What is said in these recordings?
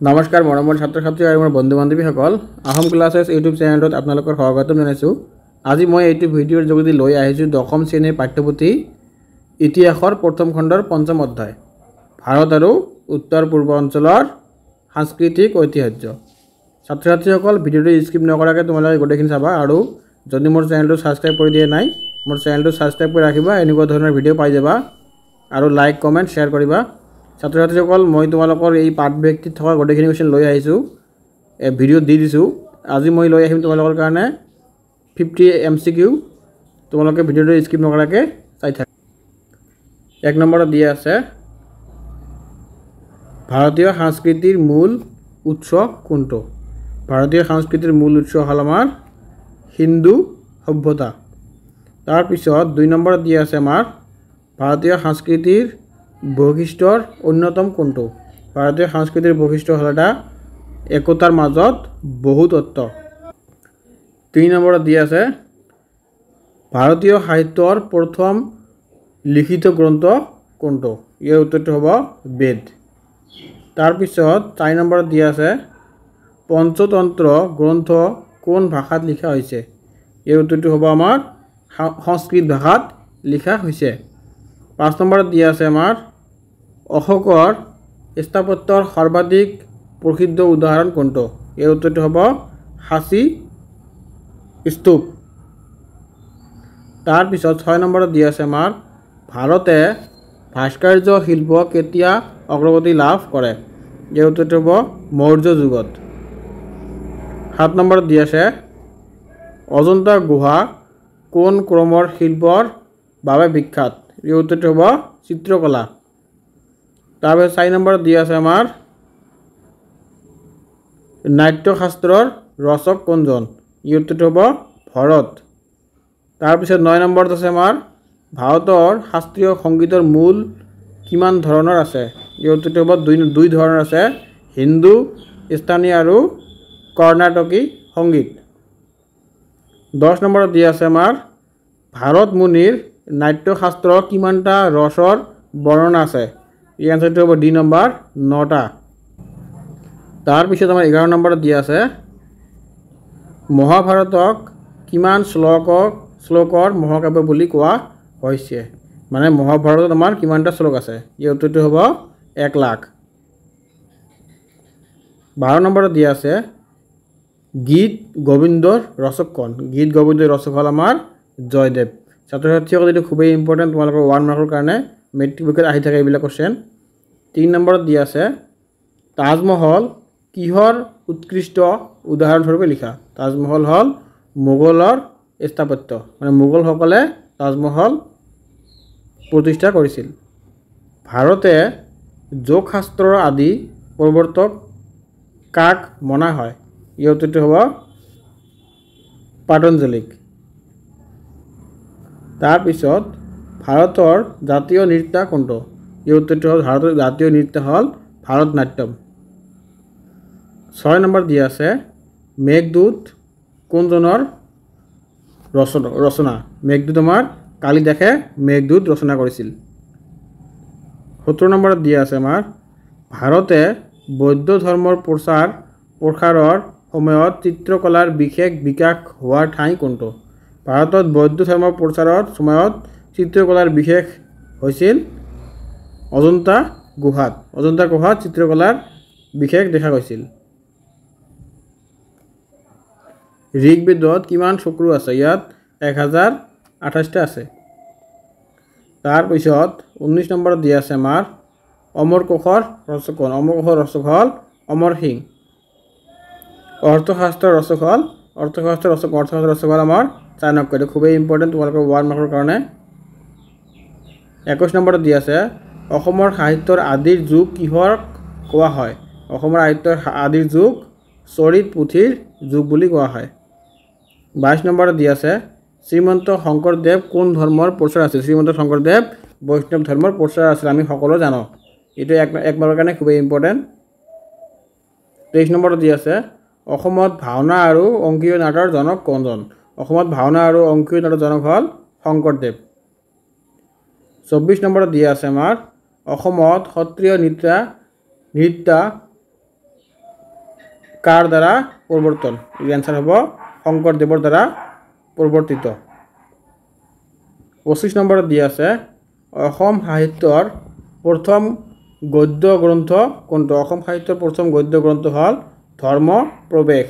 নমস্কাৰ মৰমৰ ছাত্ৰ ছাত্ৰী আৰু মোৰ বন্ধু বান্ধৱীসকল আহোম ক্লাছেছ ইউটিউব চেনেলত আপোনালোকৰ স্বাগতম জনাইছোঁ। আজি মই এইটো ভিডিঅ'ৰ যোগেদি লৈ আহিছোঁ দশম শ্ৰেণীৰ পাঠ্যপুথি ইতিহাসৰ প্ৰথম খণ্ডৰ পঞ্চম অধ্যায় ভাৰত আৰু উত্তৰ পূৰ্ব অঞ্চলৰ সাংস্কৃতিক ঐতিহ্য। ছাত্ৰ ছাত্ৰীসকল ভিডিঅ'টো স্কিপ নকৰাকৈ তোমালোকে গোটেইখিনি চাবা আৰু যদি মোৰ চেনেলটো ছাবস্ক্ৰাইব কৰি দিয়া নাই মোৰ চেনেলটো ছাবস্ক্ৰাইব কৰি ৰাখিবা, এনেকুৱা ধৰণৰ ভিডিঅ' পাই যাবা আৰু লাইক কমেণ্ট শ্বেয়াৰ কৰিবা। ছাত্ৰ ছাত্ৰীসকল মই তোমালোকৰ এই পাঠ্যপুথিত থকা গোটেইখিনি কুৱেশ্যন লৈ আহিছোঁ, ভিডিঅ'ত দি দিছোঁ। আজি মই লৈ আহিম তোমালোকৰ কাৰণে 50 MCQ। তোমালোকে ভিডিঅ'টো স্কিপ নকৰাকৈ চাই থাকা। 1 নম্বৰত দিয়া আছে ভাৰতীয় সংস্কৃতিৰ মূল উৎস কোনটো? ভাৰতীয় সংস্কৃতিৰ মূল উৎস হ'ল আমাৰ হিন্দু সভ্যতা। তাৰপিছত 2 নম্বৰত দিয়া আছে আমাৰ ভাৰতীয় সংস্কৃতিৰ বৈশিষ্ট্যৰ অন্যতম কোনটো? ভাৰতীয় সংস্কৃতিৰ বৈশিষ্ট্য হ'ল এটা একতাৰ মাজত বহুতত্ব। 3 নম্বৰত দিয়া আছে ভাৰতীয় সাহিত্যৰ প্ৰথম লিখিত গ্ৰন্থ কোনটো? ইয়াৰ উত্তৰটো হ'ব বেদ। তাৰপিছত 4 নম্বৰত দিয়া আছে পঞ্চতন্ত্ৰ গ্ৰন্থ কোন ভাষাত লিখা হৈছে? ইয়াৰ উত্তৰটো হ'ব আমাৰ সংস্কৃত ভাষাত লিখা হৈছে। 5 নম্বৰত দিয়া আছে আমাৰ অশোকৰ স্থাপত্যৰ সৰ্বাধিক প্ৰসিদ্ধ উদাহৰণ কোনটো? ইয়াৰ উত্তৰটো হ'ব সাঁচী স্তূপ। তাৰপিছত 6 নম্বৰত দিয়া আছে আমাৰ ভাৰতে ভাস্কৰ্য শিল্প কেতিয়া অগ্ৰগতি লাভ কৰে? ইয়াৰ উত্তৰটো হ'ব মৌৰ্য যুগত। 7 নম্বৰত দিয়া আছে অজন্তা গুহা কোন ক্ৰমৰ শিল্পৰ বাবে বিখ্যাত? ইয়াৰ উত্তৰটো হ'ব চিত্ৰকলা। তাৰপিছত 4 নম্বৰত দিয়া আছে আমাৰ নাট্যশাস্ত্ৰৰ ৰচক কোনজন? ইয়াৰ উত্তৰটো হ'ব ভৰত। তাৰপিছত 9 নম্বৰত আছে আমাৰ ভাৰতৰ শাস্ত্ৰীয় সংগীতৰ মূল কিমান ধৰণৰ আছে? ইয়াৰ উত্তৰটো হ'ব দুই ধৰণৰ আছে, হিন্দুস্তানী আৰু কৰ্ণাটকী সংগীত। 10 নম্বৰত দিয়া আছে আমাৰ ভাৰত মুনিৰ নাট্যশাস্ত্ৰ কিমানটা ৰসৰ বৰ্ণনা আছে? এই এনচাৰটো হ'ব ডি নম্বৰ 9টা। তাৰপিছত আমাৰ 11 নম্বৰত দিয়া আছে মহাভাৰতক কিমান শ্লোকৰ মহাকাব্য বুলি কোৱা হৈছে? মানে মহাভাৰতত আমাৰ কিমানটা শ্লোক আছে? ইয়াৰ উত্তৰটো হ'ব 1 লাখ। 12 নম্বৰত দিয়া আছে গীত গোবিন্দৰ ৰচক কোন? গীত গোবিন্দৰ ৰচক হ'ল আমাৰ জয়দেৱ। ছাত্ৰ ছাত্ৰীসকল এইটো খুবেই ইম্পৰ্টেণ্ট, তোমালোকৰ 1 মাৰ্কৰ কাৰণে মেট্ৰিক পৰীক্ষাত আহি থাকে এইবিলাক কুৱেশ্যন। 3 নম্বৰত দিয়া আছে তাজমহল কিহৰ উৎকৃষ্ট উদাহৰণস্বৰূপে লিখা? তাজমহল হ'ল মোগলৰ স্থাপত্য, মানে মোগলসকলে তাজমহল প্ৰতিষ্ঠা কৰিছিল। ভাৰতে যোগশাস্ত্ৰৰ আদি প্ৰৱৰ্তক কাক মনা হয়? ইয়াৰ উত্তৰটো হ'ব পতঞ্জলীক। তাৰপিছত ভাৰতৰ জাতীয় নৃত্য কোনটো? ইয়াৰ উত্তৰটো হ'ল ভাৰতৰ জাতীয় নৃত্য হ'ল ভাৰত নাট্যম। 6 নম্বৰ দিয়া আছে মেঘদূত কোনজনৰ ৰচনা? মেঘদূত আমাৰ কালিদাসে মেঘদূত ৰচনা কৰিছিল। 17 নম্বৰত দিয়া আছে আমাৰ ভাৰতে বৌদ্ধ ধৰ্মৰ প্ৰসাৰৰ সময়ত চিত্ৰকলাৰ বিশেষ বিকাশ হোৱাৰ ঠাই কোনটো? ভাৰতত বৌদ্ধ ধৰ্মৰ প্ৰচাৰৰ সময়ত চিত্ৰকলাৰ বিশেষ হৈছিল অজন্তা গুহাত। অজন্তা গুহাত চিত্ৰকলাৰ বিশেষ দেখা গৈছিল। ঋগ্বেদত কিমান চক্ৰ আছে? ইয়াত 1028টা আছে। তাৰপিছত 19 নম্বৰত দিয়া আছে আমাৰ অমৰ কোষৰ ৰচক কোন? অমৰ কোষৰ ৰচক হ'ল অমৰ সিং। অৰ্থশাস্ত্ৰৰ ৰচক হ'ল আমাৰ চাণক্য। এইটো খুবেই ইম্পৰ্টেণ্ট তোমালোকৰ 1 মাৰ্কৰ কাৰণে। 21 নম্বৰত দিয়া আছে অসমৰ সাহিত্যৰ আদিৰ যুগ কিহক কোৱা হয়? অসমৰ সাহিত্যৰ আদিৰ যুগ চৰিত পুথিৰ যুগ বুলি কোৱা হয়। 22 নম্বৰত দিয়া আছে শ্ৰীমন্ত শংকৰদেৱ কোন ধৰ্মৰ প্ৰচাৰ আছিল? শ্ৰীমন্ত শংকৰদেৱ বৈষ্ণৱ ধৰ্মৰ প্ৰচাৰ আছিল, আমি সকলো জানো। এইটো 1 মাৰ্কৰ কাৰণে খুবেই ইম্পৰ্টেণ্ট। 23 নম্বৰত দিয়া আছে অসমত ভাওনা আৰু অংকীয় নাটৰ জনক কোনজন? অসমত ভাওনা আৰু অংকীয় নাটৰ জনক হ'ল শংকৰদেৱ। 24 নম্বৰত দিয়া আছে আমাৰ অসমত সত্ৰীয় নৃত্য কাৰ দ্বাৰা প্ৰৱৰ্তন এই আনসাৰ হ'ব শংকৰদেৱৰ দ্বাৰা প্ৰৱৰ্তিত 25 নম্বৰত দিয়া আছে অসম সাহিত্যৰ প্ৰথম গদ্য গ্ৰন্থ কোনটো অসম সাহিত্যৰ প্ৰথম গদ্য গ্ৰন্থ হ'ল ধৰ্ম প্ৰৱেশ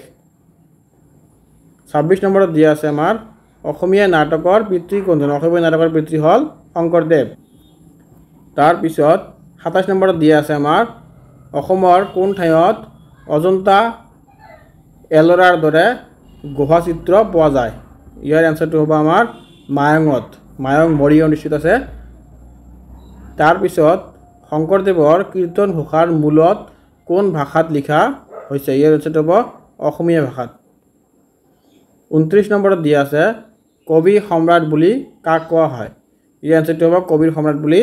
26 নম্বৰত দিয়া আছে আমাৰ অসমীয়া নাটকৰ পিতৃ কোনজন অসমীয়া নাটকৰ পিতৃ হ'ল শংকৰদেৱ তাৰ পিছত 27 নম্বৰত দিয়া আছে আমাৰ অসমৰ কোন ঠাইত অজন্তা এলৰাৰ দৰে গুহা চিত্ৰ পোৱা যায় ইয়াৰ আনসাৰটো হ'ব আমাৰ মায়ঙত মায়ং মৰি অনুষ্ঠিত আছে তাৰ পিছত শংকৰদেৱৰ কীৰ্তন ঘোষাৰ মূলত কোন ভাষাত লিখা হৈছে ইয়াৰ আনসাৰটো হ'ব অসমীয়া ভাষাত 29 নম্বৰত দিয়া আছে কবি সম্ৰাট বুলি কাক কোৱা হয় ইয়াৰ আনসাৰটো হ'ব কবিৰ সম্ৰাট বুলি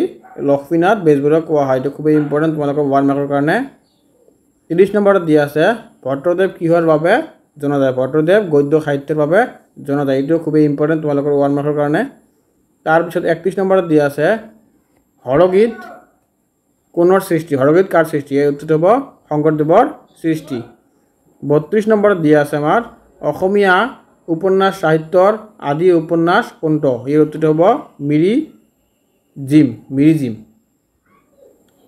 লক্ষ্মীনাথ বেজবৰুৱাক কোৱা হয় এটো খুবই ইম্পৰ্টেন্ট তোমালোকৰ 1 মাৰ্কৰ কাৰণে 30 নম্বৰত দিয়া আছে ভট্টদেৱ কিহৰ বাবে জনা যায় ভট্টদেৱ গদ্য সাহিত্যৰ বাবে জনা যায় এটো খুবই ইম্পৰ্টেন্ট তোমালোকৰ 1 মাৰ্কৰ কাৰণে তাৰ পিছত 31 নম্বৰত দিয়া আছে হৰগীত কোনৰ সৃষ্টি হৰগীত কাৰ সৃষ্টি এই উত্তৰটো হ'ব শংকৰদেৱৰ সৃষ্টি 32 নম্বৰত দিয়া আছে আমাৰ অসমীয়া উপন্যাস সাহিত্যৰ আদি উপন্যাস কোনটো এই উত্তৰটো হ'ব মিৰি জিম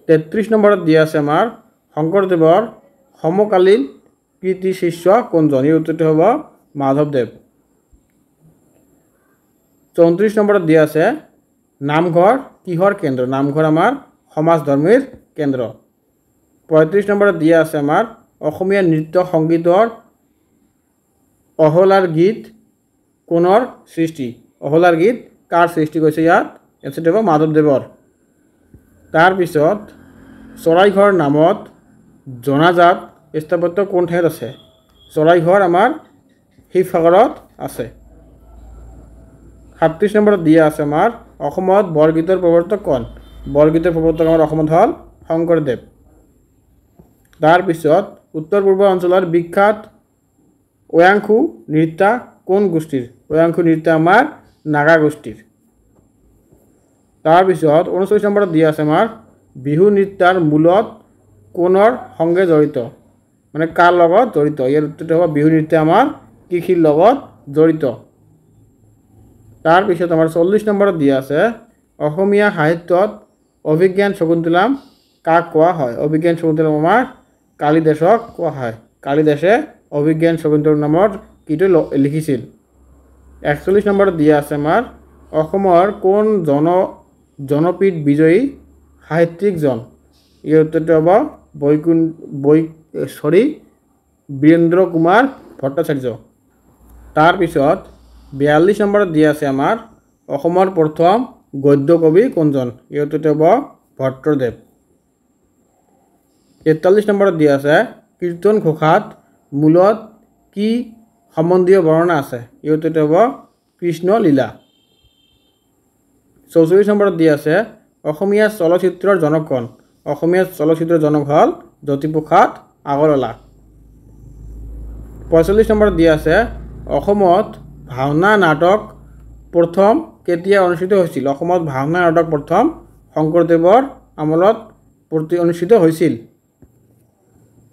33 নম্বৰত দিয়া আছে আমাৰ শংকৰদেৱৰ সমকালীন কৃতি শিষ্য কোনজন এই উত্তৰটো হ'ব মাধৱদেৱ 34 নম্বৰত দিয়া আছে নামঘৰ কিহৰ কেন্দ্ৰ নামঘৰ আমাৰ সমাজ ধৰ্মীৰ কেন্দ্ৰ 35 নম্বৰত দিয়া আছে আমাৰ অসমীয়া নৃত্য সংগীতৰ অহলাৰ গীত কোনৰ সৃষ্টি অহলাৰ গীত কাৰ সৃষ্টি কৰিছে ইয়াত এনসাৰটো হ'ব মাধৱদেৱৰ তাৰ পিছত চৰাইঘৰ নামত জনাজাত স্থাপত্য কোন ঠাইত আছে চৰাইঘৰ আমাৰ শিৱসাগৰত আছে 37 নম্বৰত দিয়া আছে আমাৰ অসমত বৰগীতৰ প্ৰৱৰ্তক কোন বৰগীতৰ প্ৰৱৰ্তক আমাৰ অসমত হ'ল শংকৰদেৱ তাৰ পিছত উত্তৰ পূৰ্ব অঞ্চলৰ বিখ্যাত ওয়াংখু নৃত্য কোন গোষ্ঠীৰ ওয়াংখু নৃত্য আমাৰ নাগা গোষ্ঠীৰ তাৰ পিছত 39 নম্বৰত দিয়া আছে আমাৰ বিহু নৃত্যৰ মূলত কোনৰ সংগে জড়িত মানে কাৰ লগত জড়িত ইয়াৰ উত্তৰটো হ'ব বিহু নৃত্য আমাৰ কৃষিৰ লগত জড়িত তাৰ পিছত আমাৰ 40 নম্বৰত দিয়া আছে অসমীয়া সাহিত্যত অভিজ্ঞান শকুন্তলম কাক কোৱা হয় অভিজ্ঞান শকুন্তলম আমাৰ কালিদাসক কোৱা হয় কালিদাসে অভিজ্ঞান শকুন্তলম নামৰ কিটো লিখিছিল 41 নম্বৰত দিয়া আছে আমাৰ অসমৰ কোন জনপীঠ বিজয়ী সাহিত্যিকজন ইয়াৰ উত্তৰটো হ'ব বীৰেন্দ্ৰ কুমাৰ ভট্টাচাৰ্য তাৰ পিছত 42 নম্বৰত দিয়া আছে আমাৰ অসমৰ প্ৰথম গদ্য কবি কোনজন ইয়াৰ উত্তৰটো হ'ব ভট্টদেৱ 43 নম্বৰত দিয়া আছে কীৰ্তন ঘোষাত মূলত কি সম্বন্ধীয় বৰ্ণনা আছে ইয়াৰ উত্তৰটো হ'ব কৃষ্ণ লীলা 44 নম্বৰত দিয়া আছে অসমীয়া চলচ্চিত্ৰৰ জনক কোন অসমীয়া চলচ্চিত্ৰৰ জনক হ'ল জ্যোতিপ্ৰসাদ আগৰৱালা 45 নম্বৰত দিয়া আছে অসমত ভাওনা নাটক প্ৰথম কেতিয়া অনুষ্ঠিত হৈছিল অসমত ভাওনা নাটক প্ৰথম শংকৰদেৱৰ আমলত অনুষ্ঠিত হৈছিল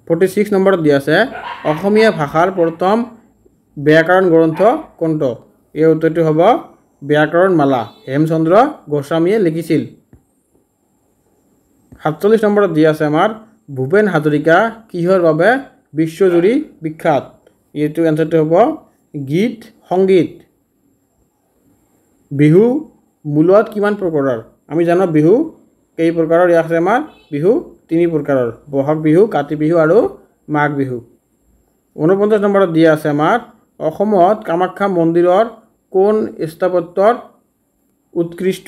46 নম্বৰত দিয়া আছে অসমীয়া ভাষাৰ প্ৰথম ব্যাকৰণ গ্ৰন্থ কোনটো এই উত্তৰটো হ'ব ব্যাকৰণমালা হেমচন্দ্ৰ গোস্বামীয়ে লিখিছিল 47 নম্বৰত দিয়া আছে আমাৰ ভূপেন হাজৰিকা কিহৰ বাবে বিশ্বজুৰি বিখ্যাত এইটো এনসাৰটো হ'ব গীত সংগীত বিহু মূলত কিমান প্ৰকাৰৰ আমি জানো বিহু কেই প্ৰকাৰৰ আছে আমাৰ বিহু 3 প্ৰকাৰৰ বহাগ বিহু কাতি বিহু আৰু মাঘ বিহু 49 নম্বৰত দিয়া আছে আমাৰ অসমত কামাখ্যা মন্দিৰৰ কোন স্থাপত্যৰ উৎকৃষ্ট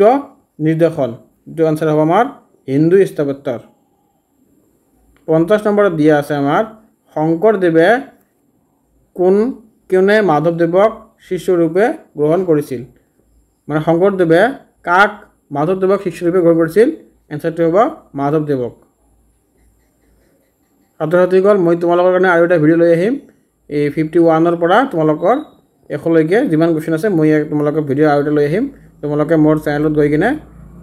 নিদৰ্শন এইটো আনসাৰ হ'ব আমাৰ হিন্দু স্থাপত্যৰ 50 নম্বৰত দিয়া আছে আমাৰ শংকৰদেৱে কোনে মাধৱদেৱক শিষ্যৰূপে গ্ৰহণ কৰিছিল মানে শংকৰদেৱে কাক মাধৱদেৱক শিষ্যৰূপে গ্ৰহণ কৰিছিল এনসাৰটো হ'ব মাধৱদেৱক ছাত্ৰ-ছাত্ৰীসকল মই তোমালোকৰ কাৰণে আৰু এটা ভিডিঅ' লৈ আহিম এই 51ৰ পৰা তোমালোকৰ এখলৈকে যিমান কোৱেশ্চন আছে মই তোমালোকৰ ভিডিঅ' আৰু এটা লৈ আহিম তোমালোকে মোৰ চেনেলত গৈ কিনে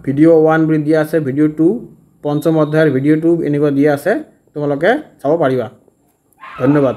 ভিডিঅ' 1 বুলি দিয়া আছে ভিডিঅ' 2 পঞ্চম অধ্যায়ৰ ভিডিঅ' 2 এনেকুৱা দিয়া আছে তোমালোকে চাব পাৰিবা ধন্যবাদ।